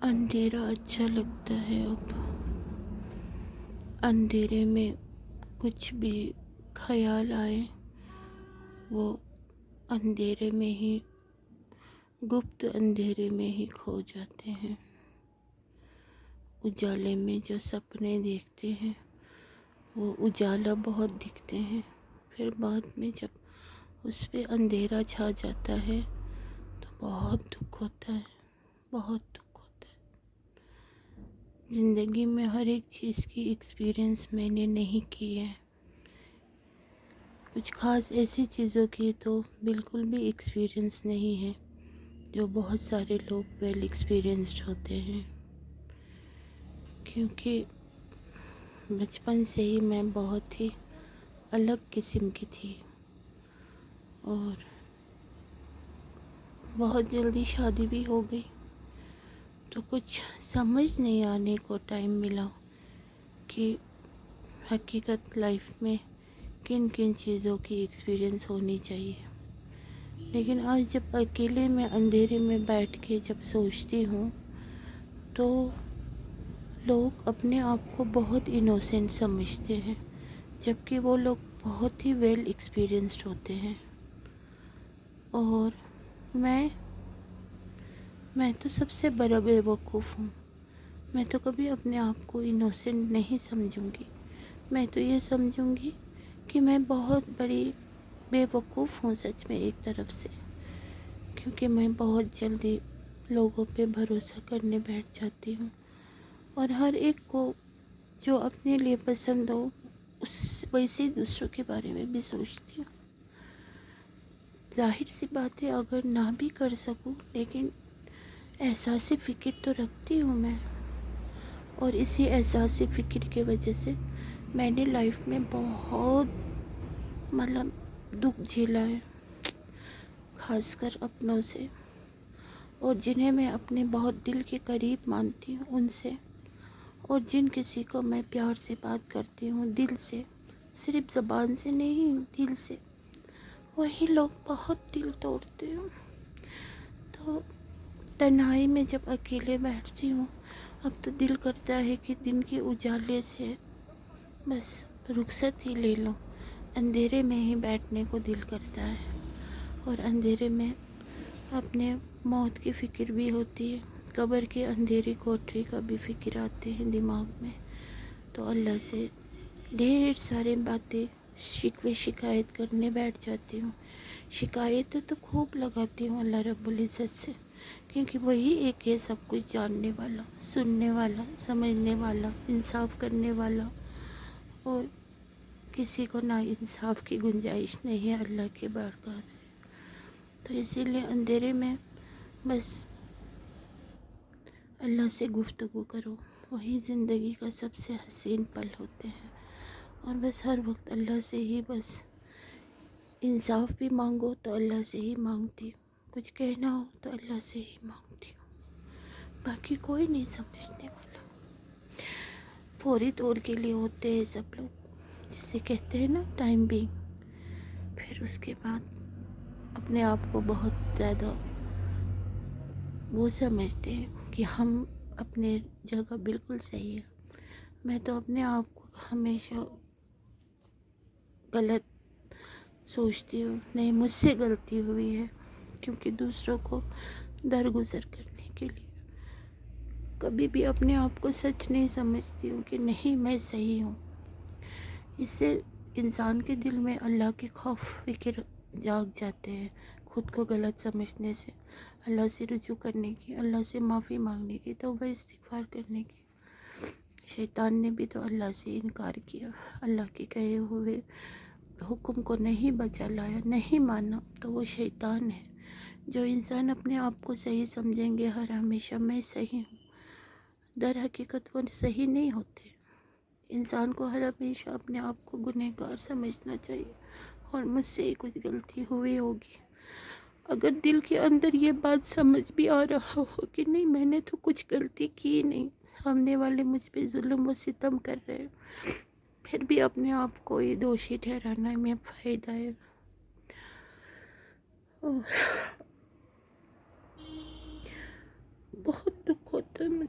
اندھیرا اچھا لگتا ہے اب۔ اندھیرے میں کچھ بھی خیال آئے وہ اندھیرے میں ہی، گپت اندھیرے میں ہی کھو جاتے ہیں۔ اجالے میں جو سپنے دیکھتے ہیں وہ اجالا بہت دکھتے ہیں، پھر بعد میں جب اس پہ اندھیرا چھا جاتا ہے تو بہت دکھ ہوتا ہے، بہت دکھ ہوتا ہے۔ زندگی میں ہر ایک چیز کی ایکسپیرئنس میں نے نہیں کی ہے، کچھ خاص ایسی چیزوں کی تو بالکل بھی ایکسپیرئنس نہیں ہے جو بہت سارے لوگ ویل ایکسپیرئنسڈ ہوتے ہیں، کیونکہ بچپن سے ہی میں بہت ہی الگ قسم کی تھی اور بہت جلدی شادی بھی ہو گئی، تو کچھ سمجھ نہیں آنے کو ٹائم ملا کہ حقیقت لائف میں کن کن چیزوں کی ایکسپیرئنس ہونی چاہیے۔ لیکن آج جب اکیلے میں اندھیرے میں بیٹھ کے جب سوچتی ہوں تو لوگ اپنے آپ کو بہت انوسینٹ سمجھتے ہیں، جبکہ وہ لوگ بہت ہی ویل ایکسپیرئنسڈ ہوتے ہیں۔ اور میں تو سب سے بڑا بے وقوف ہوں۔ میں تو کبھی اپنے آپ کو انوسینٹ نہیں سمجھوں گی، میں تو یہ سمجھوں گی کہ میں بہت بڑی بے وقوف ہوں سچ میں ایک طرف سے، کیونکہ میں بہت جلدی لوگوں پہ بھروسہ کرنے بیٹھ جاتی ہوں اور ہر ایک کو جو اپنے لیے پسند ہو ویسے ہی دوسروں کے بارے میں بھی سوچتی ہوں۔ ظاہر سی بات ہے اگر نہ بھی کر سکوں لیکن احساس فکر تو رکھتی ہوں میں، اور اسی احساس فکر کی وجہ سے میں نے لائف میں بہت دکھ جھیلا ہے، خاص کر اپنوں سے، اور جنہیں میں اپنے بہت دل کے قریب مانتی ہوں ان سے، اور جن کسی کو میں پیار سے بات کرتی ہوں دل سے، صرف زبان سے نہیں دل سے، وہی لوگ بہت دل توڑتے ہیں۔ تو تنہائی میں جب اکیلے بیٹھتی ہوں اب تو دل کرتا ہے کہ دن کے اجالے سے بس رخصت ہی لے لو، اندھیرے میں ہی بیٹھنے کو دل کرتا ہے، اور اندھیرے میں اپنے موت کی فکر بھی ہوتی ہے، قبر کی اندھیری کوٹری کا بھی فکر آتے ہیں دماغ میں، تو اللہ سے ڈھیر سارے باتیں شکوے شکایت کرنے بیٹھ جاتی ہوں۔ شکایتیں تو خوب لگاتی ہوں اللہ رب العزت سے، کیونکہ وہی ایک ہے سب کچھ جاننے والا، سننے والا، سمجھنے والا، انصاف کرنے والا، اور کسی کو نا انصاف کی گنجائش نہیں ہے اللہ کے بارگاہ سے۔ تو اسی لیے اندھیرے میں بس اللہ سے گفتگو کرو، وہی زندگی کا سب سے حسین پل ہوتے ہیں، اور بس ہر وقت اللہ سے ہی بس انصاف بھی مانگو تو اللہ سے ہی مانگتی ہوں، کچھ کہنا ہو تو اللہ سے ہی مانگتی ہوں، باقی کوئی نہیں سمجھنے والا۔ فوری طور کے لیے ہوتے ہیں سب لوگ، جسے کہتے ہیں نا ٹائم بینگ، پھر اس کے بعد اپنے آپ کو بہت زیادہ وہ سمجھتے ہیں کہ ہم اپنے جگہ بالکل صحیح ہے۔ میں تو اپنے آپ کو ہمیشہ غلط سوچتی ہوں، نہیں مجھ سے غلطی ہوئی ہے، کیونکہ دوسروں کو درگزر کرنے کے لیے کبھی بھی اپنے آپ کو سچ نہیں سمجھتی ہوں کہ نہیں میں صحیح ہوں۔ اس سے انسان کے دل میں اللہ کے خوف فکر جاگ جاتے ہیں، خود کو غلط سمجھنے سے، اللہ سے رجوع کرنے کی، اللہ سے معافی مانگنے کی، توبہ استغفار کرنے کی۔ شیطان نے بھی تو اللہ سے انکار کیا، اللہ کے کہے ہوئے حکم کو نہیں بجا لایا، نہیں مانا، تو وہ شیطان ہے۔ جو انسان اپنے آپ کو صحیح سمجھیں گے ہر ہمیشہ میں صحیح ہوں، در حقیقت وہ صحیح نہیں ہوتے۔ انسان کو ہر ہمیشہ اپنے آپ کو گنہگار سمجھنا چاہیے، اور مجھ سے ہی کچھ غلطی ہوئی ہوگی۔ اگر دل کے اندر یہ بات سمجھ بھی آ رہا ہو کہ نہیں میں نے تو کچھ غلطی کی نہیں، سامنے والے مجھ پہ ظلم و ستم کر رہے ہیں، پھر بھی اپنے آپ کو ہی دوشی ٹھہرانا میں فائدہ ہے۔ بہت دکھ ہوتا ہے مجھے۔